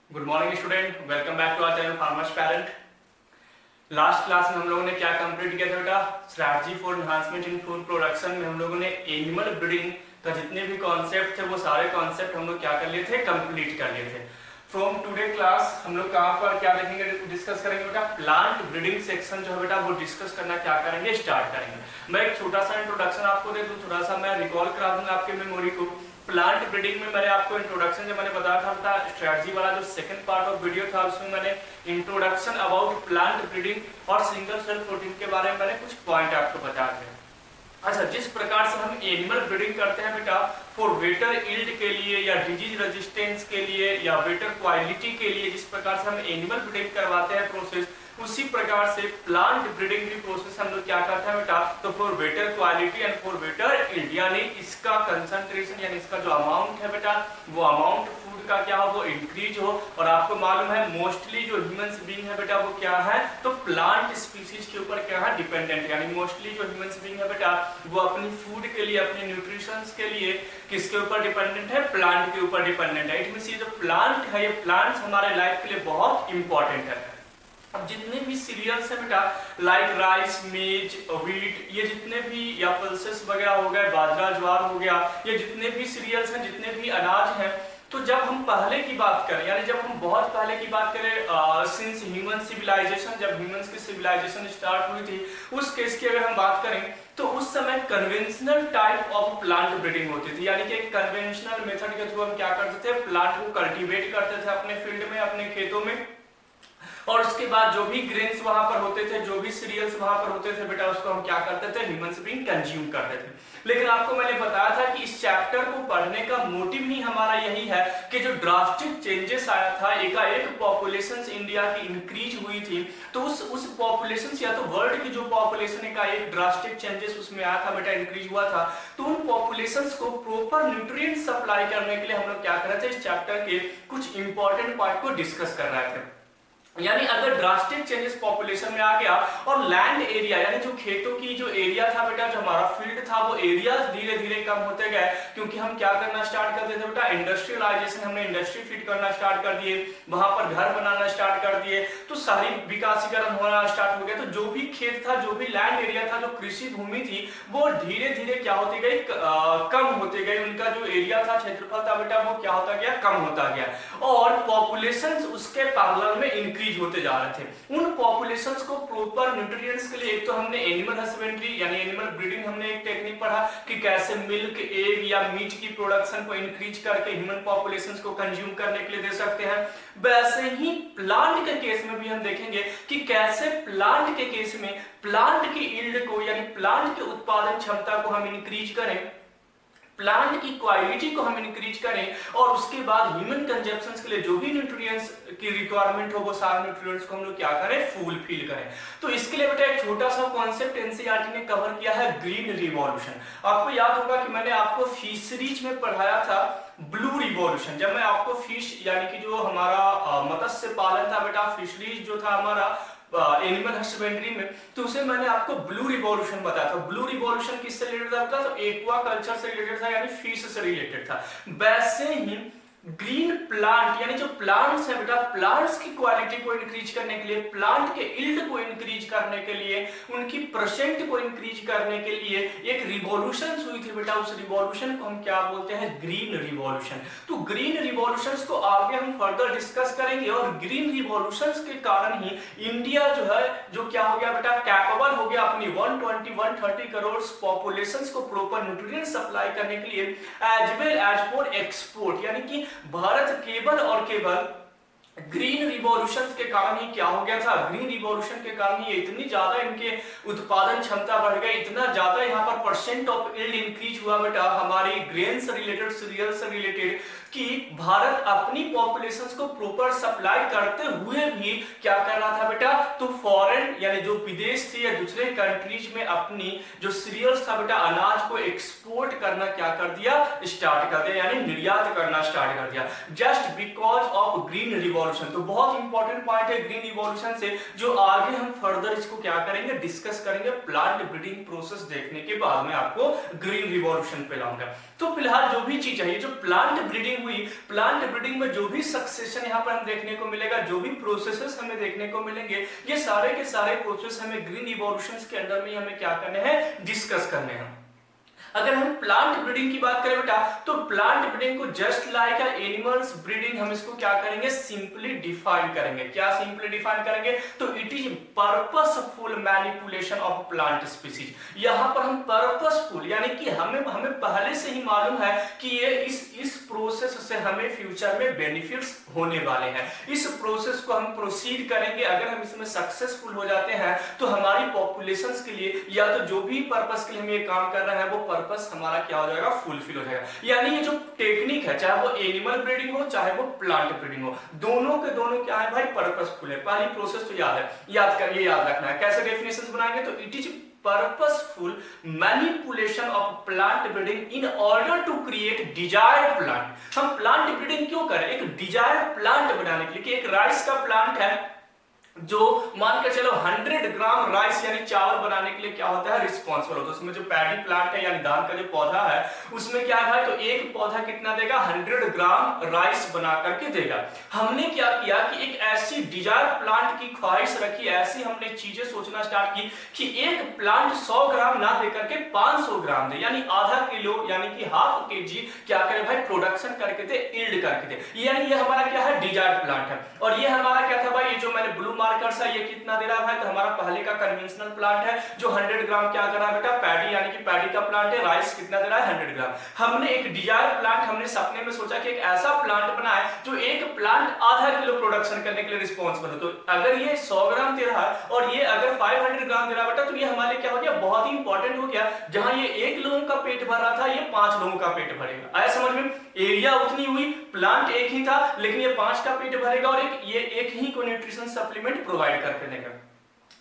Good morning student, welcome back to our channel farmers parent. Last class में हम लोगों ने क्या कंप्लीट किया था बेटा? Strategy for enhancement in food production में हम लोगों ने एनिमल ब्रीडिंग का जितने भी कॉन्सेप्ट थे वो सारे कॉन्सेप्ट हम लोग क्या कर लिए थे, कंप्लीट कर लिए थे। फ्रॉम टुडे क्लास हम लोग कहाँ पर क्या देखेंगे, डिस्कस करेंगे बेटा? प्लांट ब्रीडिंग सेक्शन जो है बेटा वो डिस्कस करना क्या करेंगे, स्टार्ट करेंगे। मैं एक छोटा सा इंट्रोडक्शन आपको दे दूं, थोड़ा सा मैं रिकॉल करा दूंगा आपके मेमोरी को। प्लांट ब्रीडिंग में मैंने आपको इंट्रोडक्शन जब मैंने बताया था स्ट्रेटजी वाला जो सेकंड पार्ट ऑफ वीडियो था उसमें मैंने इंट्रोडक्शन अबाउट प्लांट ब्रीडिंग और सिंगल सेल प्रोटीन के बारे में मैंने कुछ पॉइंट आपको बताया थे। अच्छा, जिस प्रकार से हम एनिमल ब्रीडिंग करते हैं बेटा फॉर बेटर यील्ड के लिए या डिजीज रेजिस्टेंस के लिए या बेटर क्वालिटी के लिए, जिस प्रकार से हम एनिमल ब्रीडिंग करवाते हैं प्रोसेस, उसी प्रकार से प्लांट ब्रीडिंग की प्रोसेस हम लोग क्या करते हैं बेटा, तो for better quality and for better yield, यानी इसका कंसंट्रेशन यानी इसका जो अमाउंट है बेटा वो अमाउंट फूड का क्या हो वो इंक्रीज हो। और आपको मालूम है मोस्टली जो ह्यूमंस बीइंग है बेटा वो क्या है, तो प्लांट स्पीसीज के ऊपर क्या है, डिपेंडेंट। यानी मोस्टली जो ह्यूमंस बीइंग है बेटा वो अपनी फूड के लिए, अपने न्यूट्रिशन के लिए किसके ऊपर डिपेंडेंट है, प्लांट के ऊपर डिपेंडेंट है। इट मींस ये जो प्लांट है, ये प्लांट्स हमारे लाइफ के लिए बहुत इंपॉर्टेंट है। अब जितने भी सीरियल्स है बेटा लाइक राइस, मेज, व्हीट, ये जितने भी या पल्सेस वगैरह हो गए, बाजरा, ज्वार हो गया, ये जितने भी सीरियल्स हैं, जितने भी अनाज हैं, तो जब हम पहले की बात करें यानी जब हम बहुत पहले की बात करें सिंस ह्यूमन सिविलाइजेशन, जब ह्यूमंस की सिविलाइजेशन स्टार्ट हुई थी उस केस की अगर हम बात करें तो उस समय conventional type of plant breeding होती थी। यानी कि एक कन्वेंशनल मेथड के थ्रू हम क्या करते थे, प्लांट को कल्टीवेट करते थे अपने फील्ड में, अपने खेतों में, और उसके बाद जो भी ग्रेन्स वहां पर होते थे, जो भी सीरियल्स वहां पर होते थे बेटा उसको हम क्या करते थे, ह्यूमंस बीइंग कंज्यूम करते थे। लेकिन आपको मैंने बताया था कि इस चैप्टर को पढ़ने का मोटिव ही हमारा यही है कि जो ड्रास्टिक चेंजेस आया था, एकाएक पॉपुलेशन इंडिया की इंक्रीज हुई थी, तो उस पॉपुलेशन या तो वर्ल्ड की जो पॉपुलेशन का एक ड्रास्टिक चेंजेस उसमें आया था बेटा, इंक्रीज हुआ था, तो उन पॉपुलेशंस को प्रॉपर न्यूट्रिएंट सप्लाई करने के लिए हम लोग क्या कर रहे थे, इस चैप्टर के कुछ इंपॉर्टेंट पॉइंट को डिस्कस कर रहे थे। यानी अगर ड्रास्टिक चेंजेस पॉपुलेशन में आ गया और लैंड एरिया यानी जो खेतों की जो एरिया था बेटा, जो हमारा फील्ड था, वो एरिया धीरे धीरे कम होते गए, क्योंकि हम क्या करना स्टार्ट कर दिए थे बेटा, इंडस्ट्रियलाइजेशन, हमने इंडस्ट्री फिट करना स्टार्ट कर दिए, वहां पर घर बनाना स्टार्ट कर दिए, तो सारी विकासीकरण होना स्टार्ट हो गया। तो जो भी खेत था, जो भी लैंड एरिया था, जो कृषि भूमि थी, वो धीरे धीरे क्या होती गई, कम होते गए। उनका जो एरिया था, क्षेत्रफल था बेटा, वो क्या होता गया, कम होता गया, और पॉपुलेशन उसके पैरेलल में इंक्रीज होते जा रहे थे। उन पॉपुलेशंस को प्रॉपर न्यूट्रिएंट्स के लिए एक तो हमने एनिमल हस्बेंड्री यानी एनिमल ब्रीडिंग, हमने एक टेक्निक पढ़ा कि कैसे मिल्क, एग या मीट की प्रोडक्शन को इंक्रीज करके ह्यूमन पॉपुलेशंस को कंज्यूम करने के लिए दे सकते हैं। वैसे ही प्लांट के केस में भी हम देखेंगे कि कैसे प्लांट के केस में प्लांट की यील्ड को यानी प्लांट के उत्पादन क्षमता को हम इंक्रीज करें, प्लांट की क्वालिटी को हम इंक्रीज करें, और उसके बाद ह्यूमन कंजप्शन के लिए जो भी न्यूट्रिएंट्स की रिक्वायरमेंट हो वो सारे न्यूट्रिएंट्स को हम लोग क्या करें, फुलफिल करें। तो इसके लिए बेटा एक छोटा सा कॉन्सेप्ट एनसीईआरटी ने कवर किया है, ग्रीन रिवॉल्यूशन। आपको याद होगा कि मैंने आपको फिशरीज में पढ़ाया था ब्लू रिवॉल्यूशन। जब मैं आपको फिश यानी कि जो हमारा मत्स्य पालन था बेटा, फिशरीज जो था हमारा एनिमल हस्बेंड्री में, तो उसे मैंने आपको ब्लू रिवॉल्यूशन बताया था। ब्लू रिवॉल्यूशन किससे रिलेटेड था, तो एक्वा कल्चर से रिलेटेड था, यानी फिश से रिलेटेड था। वैसे ही ग्रीन प्लांट यानी जो प्लांट्स है बेटा, प्लांट्स की क्वालिटी को इंक्रीज करने के लिए, प्लांट के यील्ड को इंक्रीज करने के लिए, उनकी परसेंट को इंक्रीज करने के लिए एक रिवॉल्यूशन हुई थी बेटा। उस रिवॉल्यूशन को हम क्या बोलते हैं, ग्रीन रिवॉल्यूशन। तो ग्रीन रिवॉल्यूशंस को आगे हम फर्दर डिस्कस करेंगे, और ग्रीन रिवॉल्यूशंस के कारण ही इंडिया जो है, जो क्या हो गया बेटा, कैपेबल हो गया अपनी 120-130 करोड़ पॉपुलेशंस को प्रॉपर न्यूट्रिएंट सप्लाई करने के लिए, as well as for export. यानी कि भारत केवल और केवल ग्रीन रिवॉल्यूशन के कारण ही क्या हो गया था, ग्रीन रिवॉल्यूशन के कारण ही इतनी ज्यादा इनके उत्पादन क्षमता बढ़ गई, इतना ज्यादा यहाँ पर परसेंट ऑफ यील्ड इंक्रीज हुआ बेटा हमारी ग्रेन से रिलेटेड, सीरियल से रिलेटेड, कि भारत अपनी पॉपुलेशंस को प्रॉपर सप्लाई करते हुए भी क्या कर रहा था बेटा, तो फॉरेन यानी जो विदेश थी या दूसरे कंट्रीज में अपनी जो सीरियल्स था बेटा, अनाज को एक्सपोर्ट करना क्या कर दिया, स्टार्ट कर दिया, यानी निर्यात करना स्टार्ट कर दिया, just because of green revolution. Revolution. तो बहुत इंपॉर्टेंट पॉइंट है ग्रीन रिवॉल्यूशन से, जो आगे हम फर्दर इसको क्या करेंगे, डिस्कस करेंगे प्लांट ब्रीडिंग प्रोसेस देखने के बाद में आपको ग्रीन रिवॉल्यूशन पे लाऊंगा। तो फिलहाल जो भी चीज है, ये जो प्लांट ब्रीडिंग हुई, प्लांट ब्रीडिंग में जो भी सक्सेशन यहाँ पर हम देखने को मिलेगा, जो भी प्रोसेसेस हमें देखने को मिलेंगे, ये सारे के सारे प्रोसेस हमें ग्रीन रिवॉल्यूशन के अंदर में हमें क्या करने हैं, डिस्कस करने हैं। अगर हम प्लांट ब्रीडिंग की बात करें बेटा, तो प्लांट ब्रीडिंग को जस्ट लाइक एनिमल्स ब्रीडिंग हम इसको क्या करेंगे, सिंपली डिफाइन करेंगे। क्या सिंपली डिफाइन करेंगे, तो it is purposeful manipulation of plant species. यहां पर हम पर्पसफुल यानी कि हमें पहले से ही मालूम है कि ये इस प्रोसेस से हमें फ्यूचर में बेनिफिट्स होने वाले हैं। इस प्रोसेस को हम प्रोसीड करेंगे, अगर हम इसमें सक्सेसफुल हो जाते हैं तो हमारी पॉपुलेशंस के लिए या तो जो भी पर्पस के लिए हम ये काम कर रहे हैं वो पर्पस हमारा क्या हो जाएगा, फुलफिल हो जाएगा। यानी ये जो टेक्निक है, चाहे वो एनिमल ब्रीडिंग हो चाहे वो प्लांट ब्रीडिंग हो, दोनों के दोनों क्या है भाई, पर्पसफुल है। पहली प्रोसेस तो याद है, याद करिए, याद रखना है। कैसे डेफिनेशन बनाएंगे, तो it is purposeful manipulation of plant breeding in order to create desired plant। हम प्लांट ब्रीडिंग क्यों करें, एक डिजायर्ड प्लांट बनाने के लिए, कि एक राइस का प्लांट है जो मानकर चलो 100 ग्राम राइस यानी चावल बनाने के लिए क्या होता है, रिस्पॉन्सिबल होता है। उसमें जो पैडी प्लांट है यानी धान का जो पौधा है, उसमें क्या है तो एक पौधा कितना देगा, 100 ग्राम राइस बना करके देगा। हमने क्या किया कि एक ऐसी डिजायर प्लांट की ख्वाहिश रखी, ऐसी हमने चीजें सोचना स्टार्ट की कि एक प्लांट 100 ग्राम ना दे करके 500 ग्राम दे, यानी आधा किलो यानी कि हाफ केजी क्या करे भाई, प्रोडक्शन करके दे, यील्ड करके दे। यानी ये हमारा क्या है, डिजायर प्लांट है। और ये हमारा क्या था भाई, ये जो मैंने ब्लू मार्कर्स है, ये कितना दे रहा है, तो हमारा पहले का कन्वेंशनल प्लांट है जो 100 ग्राम क्या कर रहा है बेटा, पैडी यानी कि पैडी का प्लांट है, राइस कितना दे रहा है, 100 ग्राम। हमने एक डिजायर प्लांट, हमने सपने में सोचा कि एक ऐसा प्लांट बनाए जो एक प्लांट आधा किलो प्रोडक्शन करने के लिए रिस्पॉन्सिबल हो। तो अगर ये 100 ग्राम दे रहा है और ये अगर 500 ग्राम दे रहा है बेटा, तो ये हमारे लिए क्या हो गया, बहुत ही इंपॉर्टेंट हो गया। जहां ये एक लोगों का पेट भर रहा था, ये 5 लोगों का पेट भरेगा। आया समझ में, एरिया उतनी हुई, प्लांट एक ही था, लेकिन ये 5 का पेट भरेगा और ये एक ही को न्यूट्रिशन सप्लीमेंट प्रोवाइड करके देगा।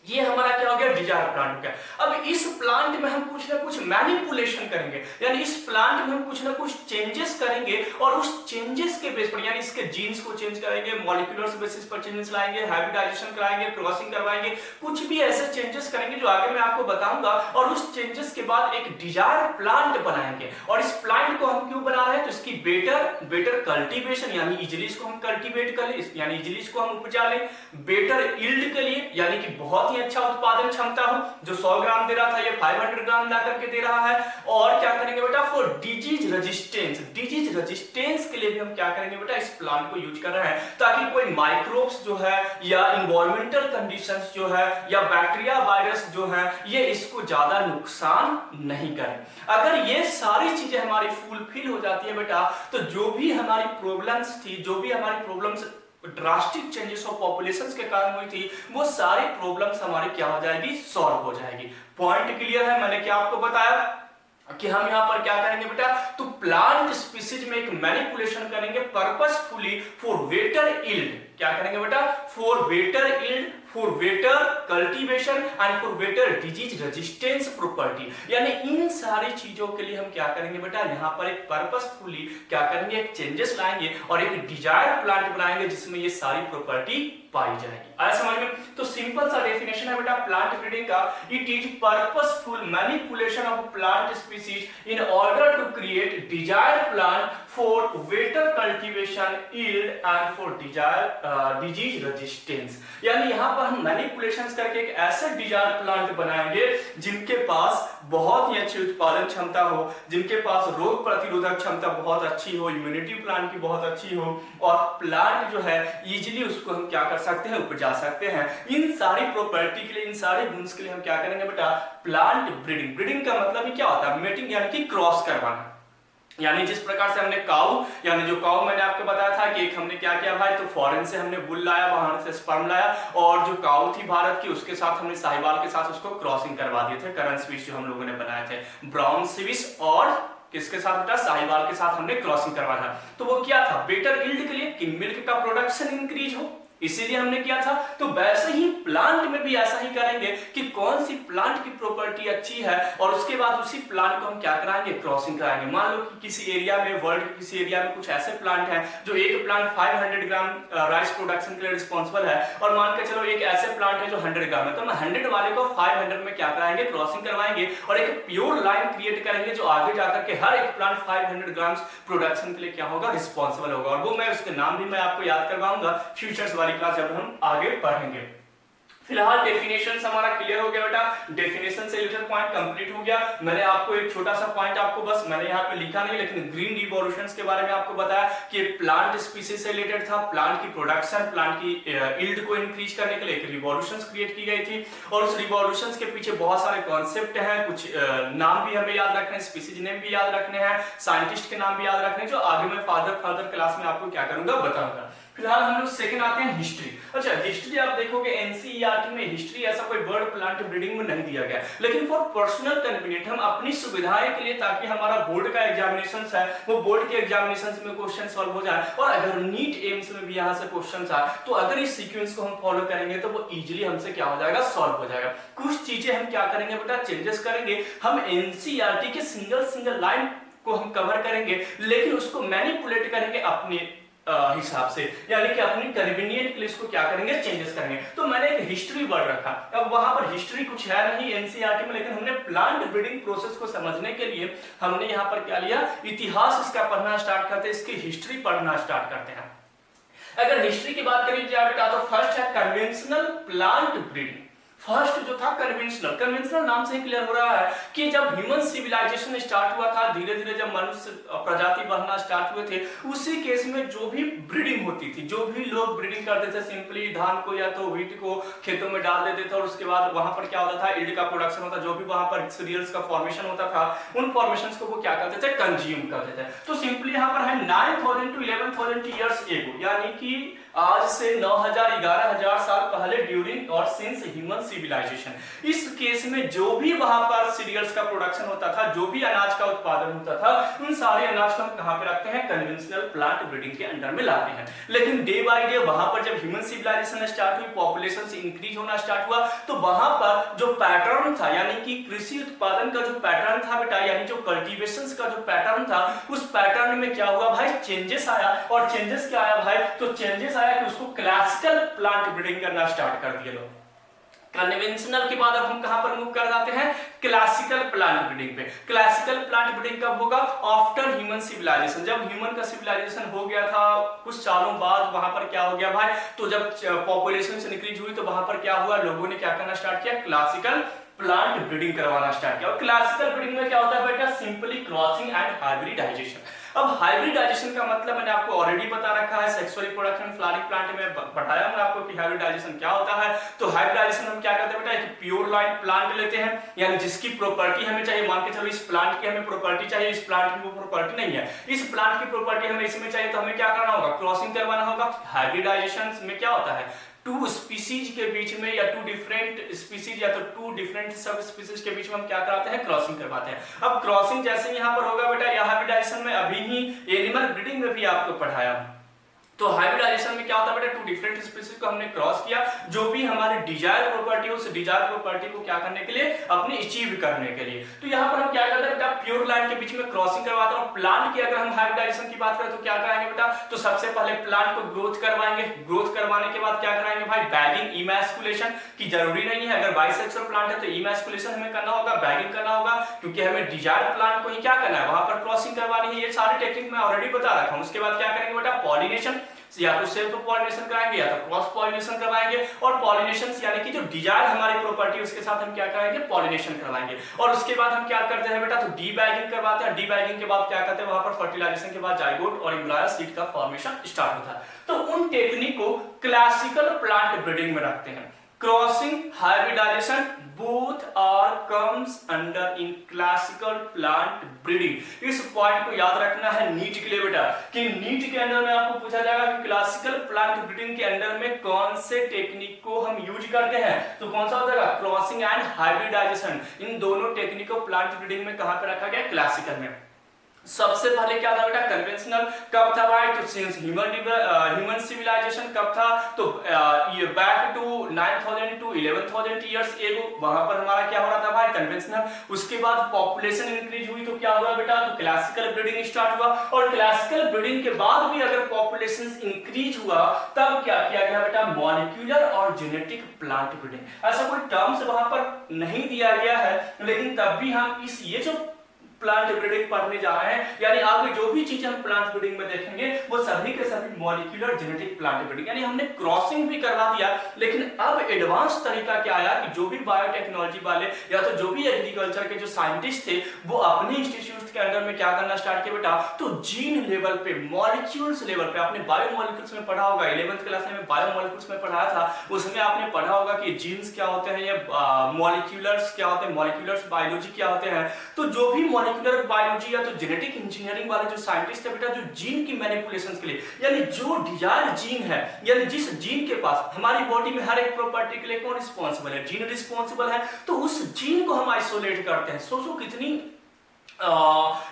ये हमारा क्या हो गया, डिजायर प्लांट हो गया। अब इस प्लांट में हम कुछ ना कुछ मैनिपुलेशन करेंगे, यानी इस प्लांट में हम कुछ ना कुछ चेंजेस करेंगे और उस चेंजेस के बेस पर, यानी इसके जीन्स को चेंज करेंगे, मॉलिक्यूलर बेसिस पर चेंजेस लाएंगे, हाइब्रिडाइजेशन कराएंगे, क्रॉसिंग करवाएंगे, कुछ भी ऐसे चेंजेस करेंगे जो आगे मैं आपको बताऊंगा। और उस चेंजेस के बाद एक डिजायर प्लांट बनाएंगे। और इस प्लांट को हम क्यों बना रहे हैं, तो इसकी बेटर कल्टीवेशन, यानी इजिली इसको हम कल्टीवेट कर ले, यानी इजिली इसको हम उपजा लें, बेटर यील्ड के लिए, यानी कि बहुत अच्छा उत्पादन क्षमता हो, जो 100 ग्राम दे रहा था ये 500 ग्राम ला करके दे रहा है। और क्या करेंगे बेटा, फॉर डिजीज रेजिस्टेंस के लिए भी हम क्या करेंगे बेटा, इस प्लांट को यूज कर रहे हैं, ताकि कोई माइक्रोब्स जो है या इन्वायरमेंटल कंडीशंस जो है या बैक्टीरिया वायरस जो है, ये इसको ज्यादा नुकसान नहीं करें। अगर ये सारी चीजें हमारी फुलफिल हो जाती है बेटा, तो जो भी हमारी प्रॉब्लम्स थी, जो भी हमारी problems drastic changes of populations के कारण हुई थी, वो सारी प्रॉब्लम्स हमारी क्या हो जाएगी, सॉल्व हो जाएगी। पॉइंट क्लियर है, मैंने क्या आपको बताया कि हम यहां पर क्या करेंगे बेटा, तो प्लांट स्पीसीज में एक मैनिपुलेशन करेंगे पर्पसफुली फॉर बेटर यील्ड। क्या करेंगे बेटा, for better yield, for better cultivation and for better disease resistance property. यानी इन सारी चीजों के लिए हम क्या करेंगे बेटा, यहां पर एक पर्पसफुली क्या करेंगे, एक चेंजेस लाएंगे और एक डिजायर प्लांट बनाएंगे जिसमें ये सारी प्रॉपर्टी पाई जाएगी। आया समझ में, तो सिंपल सा डेफिनेशन है बेटा प्लांट ब्रीडिंग का, it is purposeful manipulation of plant species in order to create desire plant for better cultivation, yield and for disease resistance. यानी यहां पर हम मैनिपुलेशंस करके एक ऐसे डिजायर प्लांट बनाएंगे जिनके पास बहुत ही अच्छी उत्पादन क्षमता हो, जिनके पास रोग प्रतिरोधक क्षमता बहुत अच्छी हो, इम्यूनिटी प्लांट की बहुत अच्छी हो, और प्लांट जो है इजीली उसको हम क्या कर सकते हैं, उपजा सकते हैं। इन सारी प्रॉपर्टी के लिए, इन सारे गुणों के लिए हम क्या करेंगे बेटा, प्लांट ब्रीडिंग। ब्रीडिंग का मतलब ही क्या होता है, मेटिंग यानी कि क्रॉस करवाना। यानी जिस प्रकार से हमने काऊ, यानी जो काऊ मैंने आपको बताया था कि एक हमने क्या किया भाई, तो फॉरेन से हमने बुल लाया, बाहर से स्पर्म लाया, और जो काऊ थी भारत की उसके साथ हमने साहिवाल के साथ उसको क्रॉसिंग करवा दिए थे। करंट स्विच जो हम लोगों ने बनाए थे, ब्राउन स्विच और किसके साथ बेटा, साहिवाल के साथ हमने क्रॉसिंग करवाया था। तो वो क्या था, बेटर यील्ड के लिए कि मिल्क का प्रोडक्शन इंक्रीज हो, इसीलिए हमने किया था। तो वैसे ही प्लांट में भी ऐसा ही करेंगे कि कौन सी प्लांट की प्रॉपर्टी अच्छी है और उसके बाद उसी प्लांट को हम क्या कराएंगे, क्रॉसिंग कराएंगे। मान लो कि किसी एरिया में, वर्ल्ड के किसी एरिया में कुछ ऐसे प्लांट हैं जो एक प्लांट 500 ग्राम राइस प्रोडक्शन के लिए रिस्पॉन्सिबल है, और मान के चलो एक ऐसे प्लांट है जो 100 ग्राम है, तो हम 100 वाले को 500 में क्या कराएंगे, क्रॉसिंग करवाएंगे और एक प्योर लाइन क्रिएट करेंगे जो आगे जाकर के हर एक प्लांट 500 ग्राम प्रोडक्शन के लिए क्या होगा, रिस्पॉन्सिबल होगा। और वो मैं उसके नाम भी मैं आपको याद करवाऊंगा फ्यूचर्स वाली क्लास जब हम आगे पढ़ेंगे। फिलहाल डेफिनेशन हमारा क्लियर हो गया बेटा, डेफिनेशन से रिलेटेड पॉइंट कंप्लीट हो गया। मैंने आपको एक छोटा सा पॉइंट आपको बस मैंने यहाँ पे लिखा नहीं, लेकिन ग्रीन रिवॉल्यूशंस के बारे में आपको बताया कि प्लांट स्पीसीज से रिलेटेड था, प्लांट की प्रोडक्शन, प्लांट की यील्ड को इंक्रीज करने के लिए एक रिवॉल्यूशंस क्रिएट की गई थी, और उस रिवॉल्यूशंस के पीछे बहुत सारे कॉन्सेप्ट हैं, कुछ नाम भी हमें याद रखने हैं, स्पीसीज नेम भी याद रखने हैं, साइंटिस्ट के नाम भी याद रखने हैं, जो आगे मैं फर्दर क्लास में आपको क्या करूंगा, बताऊंगा। फिलहाल हम लोग सेकंड आते हैं हिस्ट्री। अच्छा, हिस्ट्री आप देखोगे एनसीईआरटी में हिस्ट्री ऐसा कोई वर्ड प्लांट ब्रीडिंग में नहीं दिया गया, लेकिन फॉर पर्सनल कन्वीनियंट हम अपनी सुविधाएं के लिए, ताकि हमारा बोर्ड का एग्जामिनेशन है वो बोर्ड के एग्जामिनेशन में क्वेश्चन सॉल्व हो जाए, और अगर नीट एम्स में भी यहाँ से क्वेश्चन आए तो अगर इस सीक्वेंस को हम फॉलो करेंगे तो वो इजीली हमसे क्या हो जाएगा, सॉल्व हो जाएगा। कुछ चीजें हम क्या करेंगे बेटा, चेंजेस करेंगे। हम एनसीईआरटी के सिंगल लाइन को हम कवर करेंगे, लेकिन उसको मैनिपुलेट करेंगे अपने हिसाब से, यानी कि अपनी कन्वीनियंट के लिए इसको क्या करेंगे, चेंजेस करेंगे। तो मैंने एक हिस्ट्री वर्ड रखा। अब वहां पर हिस्ट्री कुछ है नहीं एनसीईआरटी में, लेकिन हमने प्लांट ब्रीडिंग प्रोसेस को समझने के लिए हमने यहाँ पर क्या लिया, इतिहास इसका पढ़ना स्टार्ट करते हैं, इसकी हिस्ट्री पढ़ना स्टार्ट करते हैं। अगर हिस्ट्री की बात करें बेटा तो फर्स्ट है कन्वेंशनल प्लांट ब्रीडिंग। फर्स्ट जो था कन्वेंशनल नाम से ही क्लियर हो रहा है कि जब ह्यूमन सिविलाइजेशन स्टार्ट हुआ था, धीरे धीरे जब मनुष्य प्रजाति बढ़ना स्टार्ट हुए थे, उसी केस में जो भी ब्रीडिंग होती थी, जो भी लोग ब्रीडिंग करते थे, सिंपली धान को या तो व्हीट को खेतों में डाल देते थे, और उसके बाद वहां पर क्या होता था, यील्ड का प्रोडक्शन होता, जो भी वहां पर सीरियल्स का फॉर्मेशन होता था, उन फॉर्मेशंस को वो क्या करते थे, कंज्यूम करते थे। तो सिंपली यहाँ पर है 9000 to 11000 ईयर्स एगो, यानी कि आज से 9000 11000 साल पहले, ड्यूरिंग और सिंस ह्यूमन सिविलाइजेशन। इस केस में जो भी वहां पर सीरियल्स का प्रोडक्शन होता था, जो भी अनाज का उत्पादन होता था, उन सारे अनाज को हम कहां पे रखते हैं, कन्वेंशनल प्लांट ब्रीडिंग के अंडर में लाते हैं। लेकिन डे बाय डे वहां पर जब ह्यूमन सिविलाइजेशन स्टार्ट हुई, पॉपुलेशन से इंक्रीज होना स्टार्ट हुआ, तो वहां पर जो पैटर्न था, यानी कि कृषि उत्पादन का जो पैटर्न था बेटा, यानी जो कल्टीवेशन का जो पैटर्न था, उस पैटर्न में क्या हुआ भाई, चेंजेस आया। और चेंजेस क्या आया भाई, तो चेंजेस आया कि उसको क्लासिकल प्लांट ब्रीडिंग करना स्टार्ट कर दिया लोग। कन्वेंशनल के बाद अब हम कहां पर मूव कर जाते हैं, क्लासिकल प्लांट ब्रीडिंग पे। क्लासिकल प्लांट ब्रीडिंग कब होगा, आफ्टर ह्यूमन सिविलाइजेशन। जब ह्यूमन का सिविलाइजेशन हो गया था कुछ सालों बाद, वहां पर क्या हो गया भाई, तो जब पॉपुलेशन इंक्रीज हुई तो वहां पर क्या हुआ, लोगों ने क्या करना स्टार्ट किया, क्लासिकल प्लांट ब्रीडिंग करवाना स्टार्ट किया। और क्लासिकल ब्रीडिंग में क्या होता है बेटा, सिंपली क्रॉसिंग एंड हाइब्रिडाइजेशन। अब हाइब्रिडाइजेशन का मतलब मैंने आपको ऑलरेडी बता रखा है, सेक्सुअल रिप्रोडक्शन फ्लावरिंग प्लांट में बताया मैंने आपको कि हाइब्रिडाइजेशन क्या होता है। तो हाइब्रिडाइजेशन हम क्या करते हैं बेटा, एक प्योर लाइन प्लांट लेते हैं, यानी जिसकी प्रॉपर्टी हमें चाहिए, मान के चलो इस प्लांट की हमें प्रॉपर्टी चाहिए, इस प्लांट की वो प्रॉपर्टी नहीं है, इस प्लांट की प्रॉपर्टी हमें इसमें चाहिए, तो हमें क्या करना होगा, क्रॉसिंग करवाना होगा। हाइब्रिडाइजेशन में क्या होता है, टू स्पीसीज के बीच में, या टू डिफरेंट स्पीसीज या तो टू डिफरेंट सब स्पीसीज के बीच में हम क्या कराते हैं, क्रॉसिंग करवाते हैं। अब क्रॉसिंग जैसे यहाँ पर होगा बेटा, यह हाइब्रिडाइजेशन में अभी ही एनिमल ब्रीडिंग में भी आपको पढ़ाया। तो हाइब्रिडाइजेशन में क्या होता है बेटा, टू डिफरेंट स्पीसीज को हमने क्रॉस किया, जो भी हमारी डिजायर प्रॉपर्टी उस डिजायर प्रॉपर्टी को क्या करने के लिए, अपने अचीव करने के लिए। तो यहाँ पर हम क्या करते हैं बेटा, प्योर लाइन के बीच में क्रॉसिंग करवाते हैं। प्लांट की अगर हम हाइब्रिडाइजेशन की बात करें तो क्या कराएंगे बेटा, तो सबसे पहले प्लांट को ग्रोथ करवाएंगे, ग्रोथ करवाने के बाद क्या कराएंगे भाई, बैगिंग, इमैस्कुलेशन की जरूरी नहीं है, अगर बाइसेक्सुअल प्लांट है तो इमैस्कुलेशन हमें करना होगा, बैगिंग करना होगा, क्योंकि हमें डिजायर प्लांट को ही क्या करना है, वहां पर क्रॉसिंग करवानी है। ये सारे टेक्निक मैं ऑलरेडी बता रखा हूं। उसके बाद क्या करेंगे बेटा, पॉलिनेशन, या तो सेल्फ पॉलिनेशन कराएंगे या तो क्रॉस पॉलिनेशन करवाएंगे। और पॉलिनेशन यानी कि जो डिजायर हमारी प्रॉपर्टी उसके साथ हम क्या कराएंगे, पॉलिनेशन करवाएंगे। और उसके बाद हम क्या करते हैं बेटा, तो डी बैगिंग करवाते हैं। डी बैगिंग के बाद क्या करते हैं, वहां पर फर्टिलाइजेशन के बाद जाइगोट और एम्ब्रायो सीड का फॉर्मेशन स्टार्ट होता है। तो उन टेक्निक को क्लासिकल प्लांट ब्रीडिंग में रखते हैं। Crossing, hybridisation both are comes under in classical plant breeding। इस पॉइंट को याद रखना है नीट के लिए बेटा, कि नीट के अंदर में आपको पूछा जाएगा कि क्लासिकल प्लांट ब्रीडिंग के अंदर में कौन से टेक्निक को हम यूज करते हैं, तो कौन सा हो जाएगा, क्रॉसिंग एंड हाइब्रिडाइजेशन। इन दोनों टेक्निक को प्लांट ब्रीडिंग में कहां पे रखा गया, क्लासिकल में। सबसे पहले क्या था बेटा, कन्वेंशनल कब था भाई, तो सिंस ह्यूमन सिविलाइजेशन कब था, तो ये back to 9000 to 11000 years ago, वहां पर हमारा क्या हो रहा था भाई, कन्वेंशनल। उसके बाद पॉपुलेशन इंक्रीज हुई तो क्या हुआ बेटा, तो क्लासिकल ब्रीडिंग स्टार्ट हुआ, और क्लासिकल ब्रीडिंग के बाद भी अगर पॉपुलेशन इंक्रीज हुआ तब क्या किया गया बेटा, मॉलिक्यूलर और जेनेटिक प्लांट ब्रीडिंग। ऐसा कोई टर्म्स वहां पर नहीं दिया गया है, लेकिन तब भी हम इस ये जो प्लांट ब्रीडिंग पढ़ने जा रहे हैं, यानी आगे जो भी चीजें हम प्लांट ब्रीडिंग में देखेंगे वो सभी के सभी मॉलिक्यूलर जेनेटिक प्लांट ब्रीडिंग, यानी हमने क्रॉसिंग भी करवा दिया। लेकिन अब एडवांस तरीका क्या आया कि जो भी बायोटेक्नोलॉजी वाले या तो जो भी एग्रीकल्चर के जो साइंटिस्ट थे वो अपने इंस्टीट्यूट के अंदर में क्या करना स्टार्ट किया बेटा, तो जीन लेवल पे, मॉलिक्यूल्स लेवल पे, आपने बायोमॉलिक्यूल्स में पढ़ा होगा, 11th क्लास में बायोमॉलिक्यूल्स में पढ़ाया था, उसमें आपने पढ़ा होगा कि जीन्स क्या होते हैं, ये मॉलिक्यूलर्स क्या होते हैं, मॉलिक्यूलर्स बायोलॉजी क्या होते हैं। तो जो भी मॉलिक्यूलर बायोलॉजी या तो जेनेटिक इंजीनियरिंग वाले जो साइंटिस्ट है बेटा, जो जीन की मैनिपुलेशंस के लिए, यानी जो डिजायर जीन है, यानी जिस जीन के पास हमारी बॉडी में हर एक प्रॉपर्टी के लिए कौन रिस्पॉन्सिबल है, जीन रिस्पॉन्सिबल है, तो उस जीन को हम आइसोलेट करते हैं। सोचो कितनी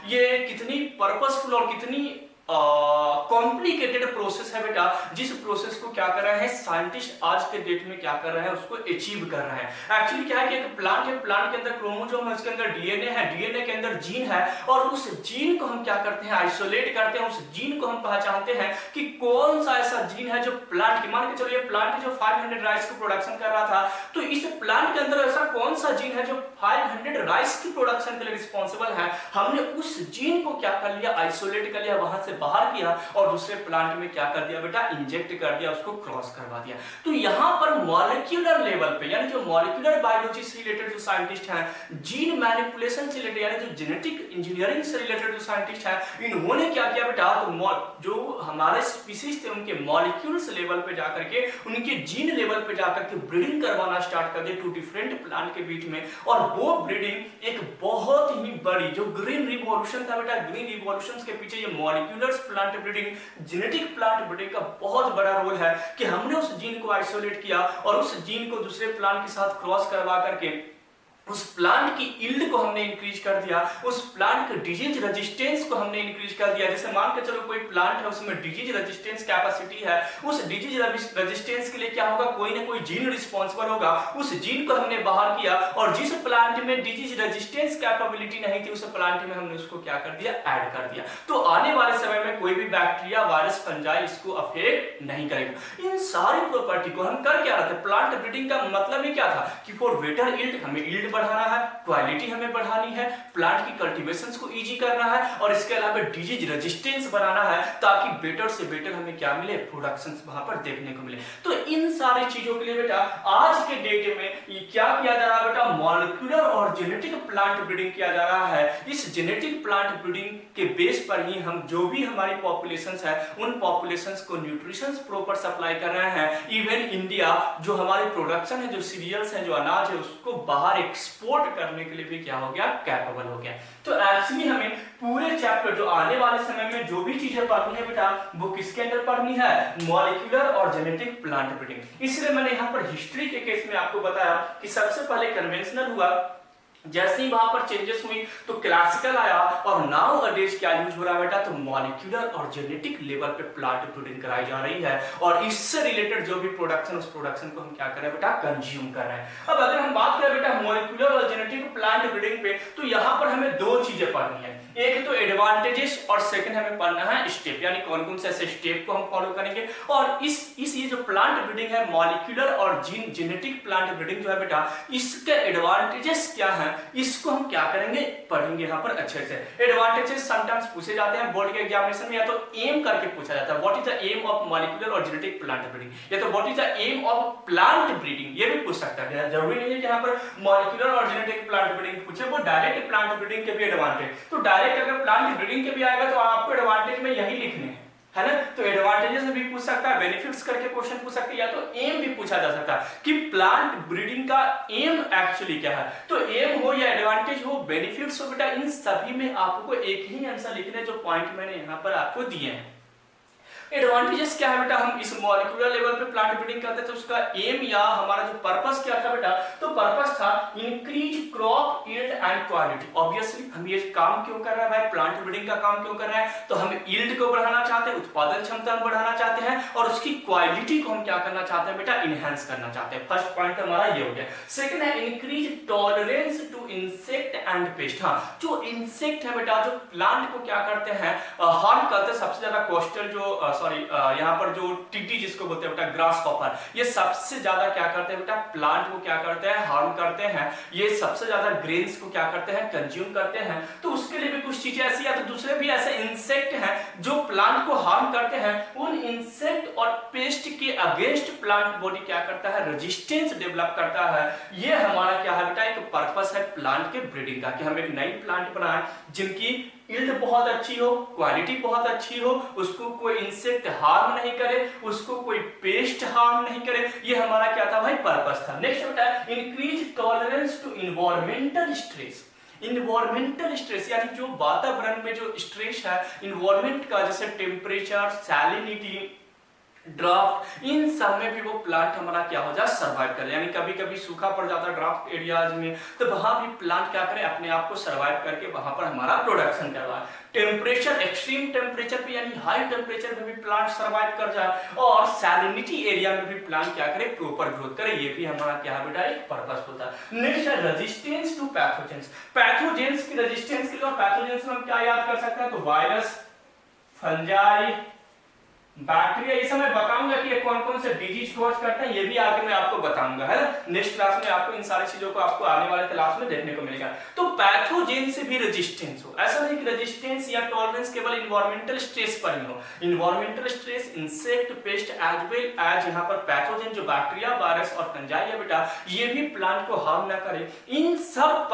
ये कितनी पर्पसफुल और कितनी कॉम्प्लिकेटेड प्रोसेस है बेटा, जिस प्रोसेस को क्या कर रहे हैं साइंटिस्ट आज के डेट में क्या कर रहे हैं, उसको अचीव कर रहे हैं। एक्चुअली क्या है कि एक प्लांट है, प्लांट के अंदर क्रोमोसोम है, उसके अंदर डीएनए है, डीएनए के अंदर जीन है, और उस जीन को हम क्या करते हैं, आइसोलेट करते हैं। उस जीन को हम पहचानते हैं कि कौन सा ऐसा जीन है जो प्लांट की, मान के चलो ये प्लांट जो 500 राइस को प्रोडक्शन कर रहा था, तो इस प्लांट के अंदर ऐसा कौन सा जीन है जो 500 राइस की प्रोडक्शन के लिए रिस्पॉन्सिबल है। हमने उस जीन को क्या कर लिया, आइसोलेट कर लिया, वहां से बाहर किया और दूसरे प्लांट में क्या कर दिया बेटा, इंजेक्ट कर दिया, उसको क्रॉस करवा दिया। तो यहां पर मॉलिक्यूलर लेवल पे, यानी जो मॉलिक्यूलर बायोलॉजी से रिलेटेड जो साइंटिस्ट हैं, जीन मैनिपुलेशन से रिलेटेड यानी जो जेनेटिक इंजीनियरिंग से रिलेटेड जो साइंटिस्ट हैं, इन्होंने क्या किया बेटा, तो जो हमारे स्पीशीज थे उनके मॉलिक्यूल्स लेवल पे जाकर के, उनके जीन लेवल पे जाकर के ब्रीडिंग करवाना स्टार्ट कर दिया टू डिफरेंट प्लांट के बीच में। और वो ब्रीडिंग एक बहुत ही बड़ी जो ग्रीन रिवॉल्यूशन था बेटा, ग्रीन रिवॉल्यूशन के पीछे ये molecular plant breeding, genetic plant breeding का बहुत बड़ा रोल है कि हमने उस जीन को आइसोलेट किया और उस जीन को दूसरे प्लांट के साथ क्रॉस करवा करके उस प्लांट की यील्ड को हमने इंक्रीज कर दिया, उस प्लांट के डिजीज रेजिस्टेंस को हमने इंक्रीज कर दिया। जैसे मान के चलो कोई प्लांट है उसमें डिजीज रेजिस्टेंस कैपेसिटी है, उस डिजीज रेजिस्टेंस के लिए क्या होगा, कोई ना कोई जीन रिस्पॉन्सिबल होगा, उस जीन को हमने बाहर किया, और जिस प्लांट में डिजीज रेजिस्टेंस कैपेबिलिटी नहीं थी उस प्लांट में हमने उसको क्या कर दिया, ऐड कर दिया। तो आने वाले समय में कोई भी बैक्टीरिया, वायरस, फंजाई इसको अफेक्ट नहीं करेगा। इन सारी प्रॉपर्टी को हम कर क्या रहे थे, प्लांट ब्रीडिंग का मतलब ही क्या था कि फॉर बेटर यील्ड, हमें यील्ड बढ़ाना है, क्वालिटी हमें बढ़ानी है, प्लांट की कल्टीवेशंस को इजी करना है, और इसके अलावा डिजीज रेजिस्टेंस बनाना है ताकि बेटर से बेटर हमें क्या मिले, प्रोडक्शंस वहां पर देखने को मिले। तो इन सारी चीजों के लिए बेटा आज के डेट में ये क्या किया जा रहा है बेटा, मॉलिक्यूलर और जेनेटिक प्लांट ब्रीडिंग किया जा रहा है। इस जेनेटिक प्लांट ब्रीडिंग के बेस पर ही हम जो भी हमारी पॉपुलेशंस है उन पॉपुलेशंस को न्यूट्रिशंस प्रॉपर सप्लाई कर रहे हैं। इवन इंडिया जो हमारी प्रोडक्शन है, जो सीरियल्स है, जो अनाज है, उसको बाहर एक्सपोर्ट करने के लिए भी क्या हो गया, कैपेबल हो गया। तो एक्चुअली हमें पूरे चैप्टर जो आने वाले समय में जो भी चीजें पढ़नी है बेटा वो किसके अंदर पढ़नी है, मॉलिक्यूलर और जेनेटिक प्लांट ब्रीडिंग। इसलिए मैंने यहां पर हिस्ट्री के केस में आपको बताया कि सबसे पहले कन्वेंशनल हुआ, जैसे ही वहां पर चेंजेस हुई तो क्लासिकल आया, और नाउ अडेज क्या यूज हो रहा है बेटा, तो मॉलिक्यूलर और जेनेटिक लेवल पे प्लांट ब्रीडिंग कराई जा रही है, और इससे रिलेटेड जो भी प्रोडक्शन, उस प्रोडक्शन को हम क्या कर रहे हैं बेटा, कंज्यूम कर रहे हैं। अब अगर हम बात करें बेटा मॉलिक्यूलर और जेनेटिक प्लांट ब्रीडिंग पे, तो यहाँ पर हमें दो चीजें पढ़नी है, एक तो एडवांटेजेस और सेकंड हमें पढ़ना है स्टेप, यानी कौन कौन से ऐसे स्टेप को हम फॉलो करेंगे। और इस ये जो प्लांट ब्रीडिंग है, मॉलिक्यूलर और जेनेटिक प्लांट ब्रीडिंग जो है बेटा, इसके एडवांटेजेस क्या है इसको हम क्या करेंगे, पढ़ेंगे यहाँ पर अच्छे से। एडवांटेजेस समटाइम्स पूछे जाते हैं बोर्ड के एग्जामिनेशन में, या तो एम करके पूछा जाता है, what is the aim of molecular और जेनेटिक प्लांट ब्रीडिंग, या तो what is the aim of plant breeding, ये भी पूछ सकता है। जरूरी नहीं है कि यहाँ पर मॉलिक्यूलर और जेनेटिक प्लांट ब्रीडिंग पूछे, वो डायरेक्ट प्लांट ब्रीडिंग के भी एडवांटेज, तो डायरेक्ट अगर प्लांट ब्रीडिंग के भी आएगा तो आपको एडवांटेज में यही लिखने हैं, है ना। तो एडवांटेजेस भी पूछ सकता है, बेनिफिट्स करके क्वेश्चन पूछ सकते हैं, या तो एम भी पूछा जा सकता है कि प्लांट ब्रीडिंग का एम एक्चुअली क्या है। तो एम हो या एडवांटेज हो, बेनिफिट्स हो बेटा, इन सभी में आपको एक ही आंसर लिखना है जो पॉइंट मैंने यहां पर आपको दिए हैं। एडवांटेजेस क्या है बेटा, हम इस मॉलिक्यूलर लेवल पे प्लांट ब्रीडिंग करते हैं तो उसका एम या हमारा जो पर्पस क्या था बेटा, तो पर्पस था increase crop yield and quality. Obviously हम ये काम क्यों कर रहे हैं भाई, प्लांट ब्रीडिंग का काम क्यों कर रहे हैं, तो हम यील्ड को बढ़ाना चाहते हैं, उत्पादन क्षमता बढ़ाना चाहते हैं, और उसकी क्वालिटी को हम क्या करना चाहते हैं बेटा, इनहेंस करना चाहते हैं। फर्स्ट पॉइंट हमारा ये हो गया। सेकंड है increase tolerance to insect and pest. हाँ, जो इंसेक्ट है बेटा, जो प्लांट को क्या करते हैं, हार्म करते हैं, सबसे ज्यादा कोस्टल जो यहाँ पर जो टीटी जिसको बोलते हैं बेटा, ग्रास हॉपर, ये सबसे ज्यादा क्या करते हैं बेटा, प्लांट को क्या करते हैं, हार्म करते हैं। ये सबसे ज्यादा ग्रेन्स को क्या करते हैं, कंज्यूम करते हैं। तो उसके लिए भी कुछ चीजें ऐसी है, तो दूसरे भी ऐसे इंसेक्ट हैं जो प्लांट को हार्म करते हैं। उन इंसेक्ट और पेस्ट के अगेंस्ट प्लांट बॉडी क्या करता है, रेजिस्टेंस डेवलप करता है। ये हमारा क्या है बेटा, एक पर्पस है प्लांट के ब्रीडिंग का, कि हम एक नई प्लांट बनाएं जिनकी यील्ड बहुत अच्छी हो, क्वालिटी बहुत अच्छी हो, उसको कोई इंसेक्ट हार्म नहीं करे, उसको कोई पेस्ट हार्म नहीं करे। ये हमारा क्या था भाई, पर्पस था। नेक्स्ट बेटा, increase tolerance to environmental stress. Environmental stress यानी जो वातावरण में जो स्ट्रेस है इन्वायरमेंट का, जैसे टेम्परेचर, सैलिनिटी, ड्राफ्ट, इन सब में भी वो प्लांट हमारा क्या हो जाए, सर्वाइव करे। यानी कभी कभी सूखा पड़ जाता है ड्राफ्ट एरियाज में, तो वहां भी प्लांट क्या करे, अपने आप को सर्वाइव करके वहां पर हमारा प्रोडक्शन करवाए। टेम्परेचर, एक्सट्रीम टेम्परेचर पे यानी हाई टेम्परेचर में भी प्लांट सर्वाइव कर जाए, और सैलिनिटी एरिया में भी प्लांट क्या करे, प्रॉपर ग्रोथ करे। ये भी हमारा क्या है बेटा, एक पर्पस होता है। नेक्स्ट है रेजिस्टेंस टू पैथोजेंस। पैथोजेंस की रेजिस्टेंस के लिए, और पैथोजेंस में हम क्या याद कर सकते हैं, तो वायरस, फंजाई, बैक्टीरिया, ये सब मैं बताऊंगा कि ये कौन कौन से डिजीज कॉज करते हैं, ये भी आगे मैं आपको बताऊंगा, है ना। नेक्स्ट क्लास में आपको इन सारी चीजों को आपको आने वाले क्लास में देखने को मिलेगा। तो पैथोजेन से भी रेजिस्टेंस हो, ऐसा नहीं कि रेजिस्टेंस या टॉलरेंस केवल इन्वायरमेंटल स्ट्रेस पर ही हो। Environmental stress, insect, pest as well as यहाँ पर पैथोजेन जो बैक्टीरिया, वायरस और फंजाई है बेटा, ये भी प्लांट को हार्म ना करे। इन सब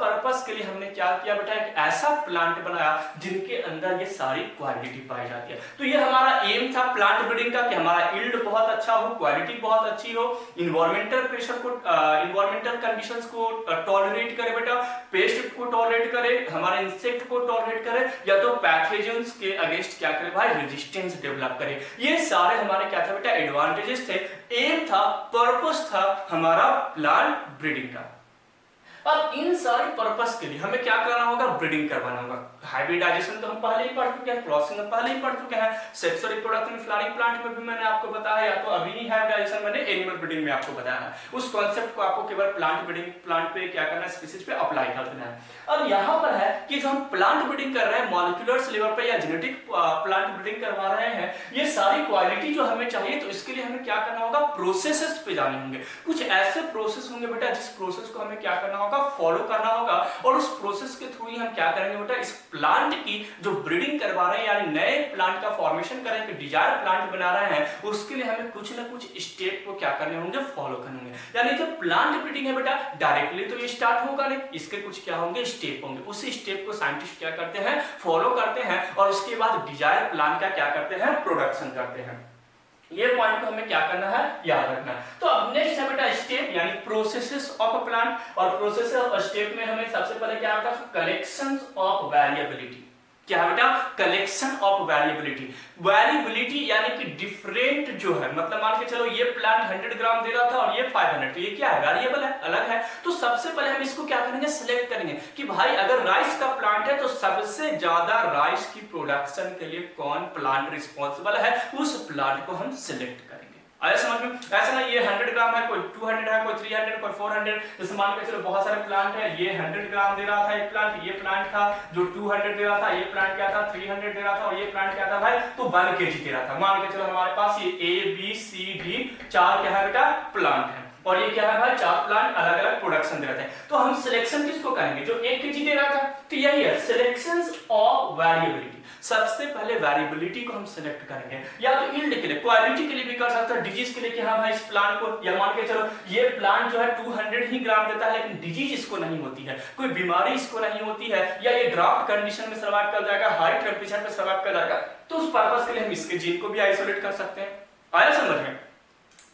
पर्पस के लिए हमने क्या किया बेटा, एक ऐसा प्लांट बनाया जिनके अंदर ये सारी क्वालिटी पाई जाती है। तो ये हमारा एम था प्लांट ब्रीडिंग का, कि हमारा यील्ड बहुत अच्छा हो, क्वालिटी बहुत अच्छी हो, इन्वायरमेंटल प्रेशर को, इन्वायरमेंटल कंडीशंस को टॉलरेट करे बेटा, पेस्ट को टॉलरेट करे, हमारे इंसेक्ट को टॉलरेट करे, या तो पैथोजेंस के अगेंस्ट क्या करे भाई, रेजिस्टेंस डेवलप करे। ये सारे हमारे क्या था बेटा, एडवांटेजेस थे, एम था, पर्पस था हमारा प्लांट ब्रीडिंग का। अब इन सारे पर्पस के लिए हमें क्या करना होगा, ब्रीडिंग करवाना होगा। हाइब्रिडाइजेशन तो हम पहले ही पढ़ चुके हैं, क्रॉसिंग हम पहले ही पढ़ चुके हैं, सेक्सुअल रिप्रोडक्शन फ्लावरिंग प्लांट में भी मैंने आपको बताया, या तो अभी ही हाइब्रिडाइजेशन मैंने एनिमल ब्रीडिंग में आपको बताया है। उस कॉन्सेप्ट को आपको केवल प्लांट ब्रीडिंग, प्लांट पे क्या करना है, स्पीशीज पे अप्लाई कर देना है। अब यहाँ पर है कि जो हम प्लांट ब्रीडिंग कर रहे हैं मॉलिक्यूलर लेवल पे या जेनेटिक प्लांट ब्रीडिंग करवा रहे हैं, ये सारी क्वालिटी जो हमें चाहिए, तो इसके लिए हमें क्या करना होगा, प्रोसेसेस पे जाने होंगे। कुछ ऐसे प्रोसेस होंगे बेटा जिस प्रोसेस को हमें क्या करना होगा, फॉलो करना होगा, और उस प्रोसेस के थ्रू ही हम क्या करेंगे बेटा, इस प्लांट की जो ब्रीडिंग करवा रहे हैं, यानी नए प्लांट का फॉर्मेशन करेंगे, डिजायर प्लांट बना रहे हैं, उसके लिए हमें कुछ ना कुछ स्टेप को क्या करने होंगे, फॉलो करने होंगे। यानी जो प्लांट ब्रीडिंग है बेटा, डायरेक्टली तो ये स्टार्ट होगा नहीं, इसके कुछ क्या होंगे, स्टेप होंगे। उसी स्टेप को साइंटिस्ट क्या करते हैं, फॉलो करते हैं, और उसके बाद डिजायर प्लांट का क्या करते हैं, प्रोडक्शन करते हैं। ये पॉइंट को हमें क्या करना है, याद रखना है। तो अब नेक्स्ट है बेटा स्टेप, यानी प्रोसेसेस ऑफ अ प्लांट, और प्रोसेस ऑफ स्टेप में हमें सबसे पहले क्या आता है, कलेक्शंस ऑफ वेरिएबिलिटी। क्या बेटा, कलेक्शन ऑफ वेरिएबिलिटी। वेरिएबिलिटी यानी कि डिफरेंट जो है, मतलब मान के चलो ये प्लांट 100 ग्राम दे रहा था और ये 500, तो ये क्या है, वेरिएबल है, अलग है। तो सबसे पहले हम इसको क्या करेंगे, सिलेक्ट करेंगे कि भाई अगर राइस का प्लांट है तो सबसे ज्यादा राइस की प्रोडक्शन के लिए कौन प्लांट रिस्पॉन्सिबल है, उस प्लांट को हम सिलेक्ट करेंगे। आया समझ में? ऐसा नहीं ये 100 ग्राम है, कोई 200 है, कोई 300, कोई 400। जैसे मान के चलो बहुत सारे प्लांट है, ये 100 ग्राम दे रहा था एक प्लांट, ये प्लांट था जो 200 दे रहा था, ये प्लांट क्या था 300 दे रहा था, और ये प्लांट क्या था भाई, तो 1 kg दे रहा था। मान के चलो हमारे पास ये A B C D 4 क्या है बेटा, प्लांट है, और ये क्या है भाई, 4 प्लांट अलग अलग प्रोडक्शन दे रहे थे। तो हम सिलेक्शन किसको करेंगे, जो 1 kg दे रहा था, तो यही है सिलेक्शंस ऑफ वेरिएबिलिटी। सबसे पहले वेरिएबिलिटी को हम सिलेक्ट करेंगे, या तो यील्ड के लिए, क्वालिटी के लिए भी कर सकते हैं, डिजीज के लिए कि हाँ भाई इस प्लांट को, या मान के चलो ये प्लांट जो है 200 ही ग्राम देता है लेकिन डिजीज इसको नहीं होती है, कोई बीमारी इसको नहीं होती है, या ये ड्राफ्ट कंडीशन में सर्वाइव कर जाएगा, हाई टेम्परेचर में सर्वाइव कर जाएगा, तो उस पर्पस के लिए हम इसके जीन को भी आइसोलेट कर सकते हैं। आया समझ में?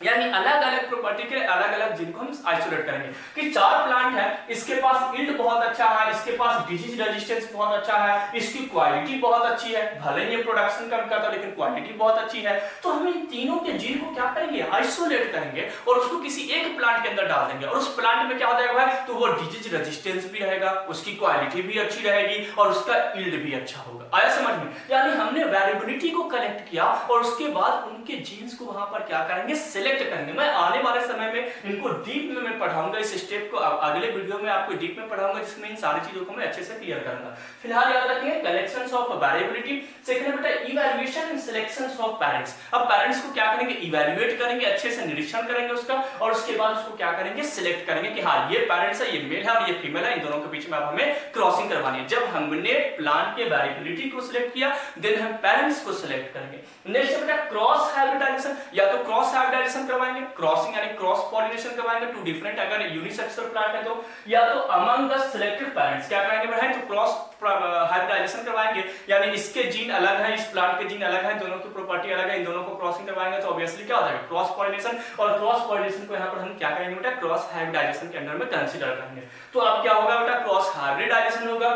यानी अलग अलग प्रॉपर्टी के अलग अलग जीन को हम आइसोलेट करेंगे कि 4 प्लांट है, इसके पास यील्ड बहुत अच्छा है, इसके पास डिजीज रेजिस्टेंस बहुत अच्छा है, इसकी क्वालिटी बहुत अच्छी है, भले ही ये प्रोडक्शन कम करता है लेकिन क्वालिटी बहुत अच्छी है, तो हम इन तीनों के जीन को क्या करेंगे, आइसोलेट करेंगे और उसको किसी एक प्लांट के अंदर डाल देंगे और उस प्लांट में क्या हो जाएगा भाई, तो वो डिजीज रेजिस्टेंस भी रहेगा, उसकी क्वालिटी भी अच्छी रहेगी और उसका यील्ड भी अच्छा होगा। आया समझ में? यानी हमने वेरिएबिलिटी को कलेक्ट किया और उसके बाद उनके जीन्स को वहां पर क्या करेंगे, सिलेक्ट करेंगे। मैं आने वाले समय में इनको डीप में मैं पढ़ाऊंगा, इस स्टेप को अगले वीडियो में आपको डीप में पढ़ाऊंगा जिसमें इन सारी चीजों को मैं अच्छे से क्लियर करूंगा। फिलहाल याद रखिए कलेक्शंस ऑफ वेरिएबिलिटी, सेकंड बेटा evaluation and selections of parents. अब पेरेंट्स को क्या करेंगे, इवैल्यूएट करेंगे, अच्छे से निरीक्षण करेंगे उसका और उसके बाद उसको क्या करेंगे, सिलेक्ट करेंगे कि हाँ ये पेरेंट्स है, ये मेल है और ये फीमेल है, इन दोनों के बीच में अब हमें क्रॉसिंग करवानी है। जब हमने प्लांट के वेरिएबिलिटी को सिलेक्ट किया देन हम पेरेंट्स को सिलेक्ट करेंगे। नेक्स्ट बेटा क्रॉस हाइब्रिडाइजेशन, या तो क्रॉस हाइब्रिडाइजेशन करवाएंगे, क्रॉसिंग यानी क्रॉस पॉलिनेशन करवाएंगे टू डिफरेंट, अगर यूनिसेक्सुअल प्लांट है तो, या तो अमंग द सिलेक्टेड पेरेंट्स क्या कराएंगे भाई, तो क्रॉस हाइब्रिडाइजेशन करवाएंगे, यानी इसके जीन अलग है, इस प्लांट के जीन अलग है, दोनों की प्रॉपर्टी अलग है, इन दोनों को क्रॉसिंग करवाएंगे तो ऑब्वियसली क्या हो जाएगा, क्रॉस पॉलिनेशन। और क्रॉस पॉलिनेशन को यहाँ पर हम क्या करेंगे बेटा, क्रॉस हाइब्रिडाइजेशन के अंदर में कंसीडर करेंगे। तो अब क्या होगा बेटा, क्रॉस हाइब्रिडाइजेशन होगा।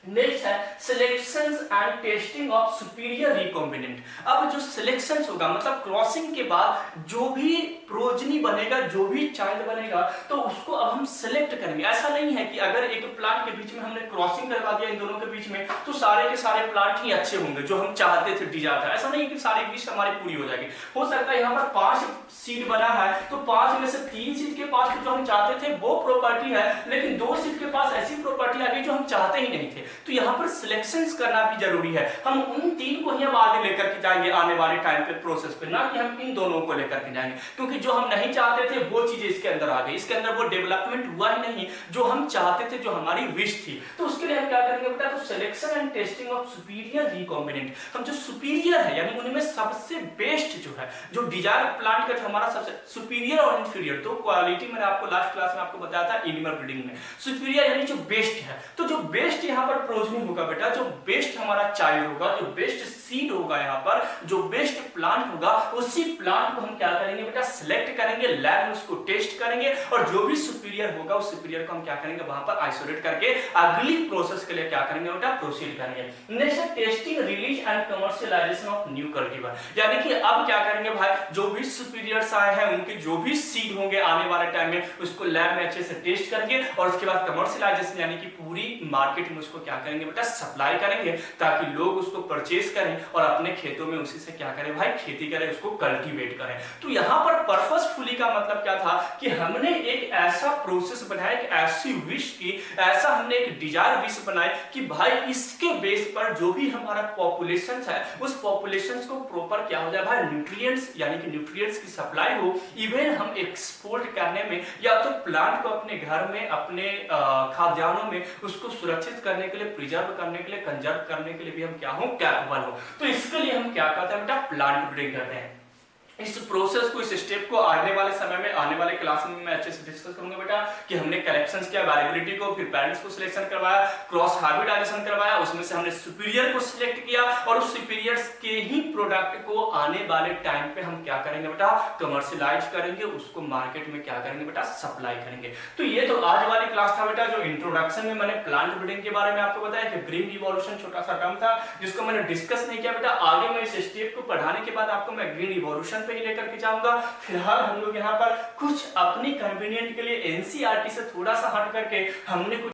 नेक्स्ट है selections and testing of superior recombinant. अब जो सिलेक्शंस होगा मतलब क्रॉसिंग के बाद जो भी प्रोजनी बनेगा, जो भी चाइल्ड बनेगा, तो उसको अब हम सिलेक्ट करेंगे। ऐसा नहीं है कि अगर एक प्लांट के बीच में हमने क्रॉसिंग करवा दिया इन दोनों के बीच में तो सारे के सारे प्लांट ही अच्छे होंगे जो हम चाहते थे डिजायर था, ऐसा नहीं कि सारी विश हमारी पूरी हो जाएगी। हो सकता है यहाँ पर 5 सीड बना है तो 5 में से 3 सीड के पास जो हम चाहते थे वो प्रॉपर्टी है, लेकिन 2 सीड के पास ऐसी प्रॉपर्टी आ गई जो हम चाहते ही नहीं थे। तो यहाँ पर सिलेक्शंस करना भी जरूरी है। हम उन 3 को ही अब आगे लेकर के जाएंगे आने वाले टाइम पे प्रोसेस पे, ना कि हम इन दोनों को लेकर के जाएंगे, क्योंकि जो हम नहीं चाहते थे वो चीजें इसके अंदर आ गई, इसके अंदर वो डेवलपमेंट हुआ ही नहीं जो हम चाहते थे, जो हमारी विश थी। तो उसके लिए हम क्या करेंगे बेटा, तो selection and testing of superior recombinant. हम जो सुपीरियर है यानी उनमें सबसे बेस्ट जो है, जो डिजायर प्लांट का जो हमारा सबसे सुपीरियर और इंफीरियर, तो क्वालिटी मैंने आपको लास्ट क्लास में आपको बताया था एनिमल ब्रीडिंग में, सुपीरियर यानी जो बेस्ट है, तो जो बेस्ट यहाँ पर प्रोजनी होगा बेटा, जो बेस्ट हमारा चाइल्ड होगा, जो बेस्ट सीड होगा, यहाँ पर जो बेस्ट प्लांट होगा, उसी प्लांट को हम क्या करेंगे बेटा, सिलेक्ट करेंगे, लैब में उसको टेस्ट करेंगे और जो भी सुपीरियर होगा उस सुपीरियर को हम क्या करेंगे वहां पर आइसोलेट करके अगली प्रोसेस के लिए क्या करेंगे बेटा, प्रोसीड करेंगे। Next testing release and commercialisation of new cultivar, यानी कि अब क्या करेंगे भाई, जो भी सुपीरियर्स आए हैं उनके जो भी सीड होंगे आने वाले टाइम में उसको लैब में अच्छे से टेस्ट करेंगे और उसके बाद कमर्शियलाइजेशन यानी कि पूरी मार्केट में उसको क्या करेंगे बेटा, सप्लाई करेंगे ताकि लोग उसको परचेज करें और अपने खेतों में उसी से क्या करें भाई, खेती करें, उसको कल्टीवेट करें। तो यहाँ पर पर्पसफुली का मतलब क्या था कि हमने एक ऐसा प्रोसेस बनाया, एक ऐसी विश की, ऐसा हमने एक डिजायर विश बनाई कि भाई इसके बेस पर जो भी हमारा पॉपुलेशन है उस पॉपुलेशन को प्रॉपर क्या हो जाए भाई, न्यूट्रिएंट्स यानी कि न्यूट्रिएंट्स की सप्लाई हो, इवन हम एक्सपोर्ट करने में या तो प्लांट को अपने घर में अपने खाद्यान्नों में उसको सुरक्षित करने के लिए, प्रिजर्व करने के लिए, कंजर्व करने के लिए भी हम क्या हो, कैपेबल हो। तो इसके लिए हम क्या करते हैं बेटा, प्लांट ब्रीडिंग करते हैं। इस प्रोसेस को, इस स्टेप को आने वाले समय में, आने वाले क्लास में मैं अच्छे से डिस्कस करूंगा बेटा कि हमने कलेक्शंस किया, वेरिएबिलिटी को, फिर पेरेंट्स को सिलेक्शन करवाया, क्रॉस हाइब्रिडाइजेशन करवाया, उसमें से हमने सुपीरियर को सिलेक्ट किया और उस सुपीरियर्स के ही प्रोडक्ट को आने वाले टाइम पे हम क्या करेंगे बेटा, कमर्शियलाइज करेंगे, उसको मार्केट में क्या करेंगे बेटा, सप्लाई करेंगे। तो ये तो आज वाली क्लास था बेटा, जो इंट्रोडक्शन में मैंने प्लांट ब्रीडिंग के बारे में आपको बताया कि ग्रीन रिवॉल्यूशन छोटा सा टर्म था जिसको मैंने डिस्कस नहीं किया बेटा। आगे मैं इस स्टेप को पढ़ाने के बाद आपको मैं ग्रीन रिवॉल्यूशन पे ही लेकर के जाऊंगा। फिलहाल हम लोग यहाँ पर कुछ अपनी कन्वीनियंट के लिए एनसीईआरटी से थोड़ा सा हट करके हमने कुछ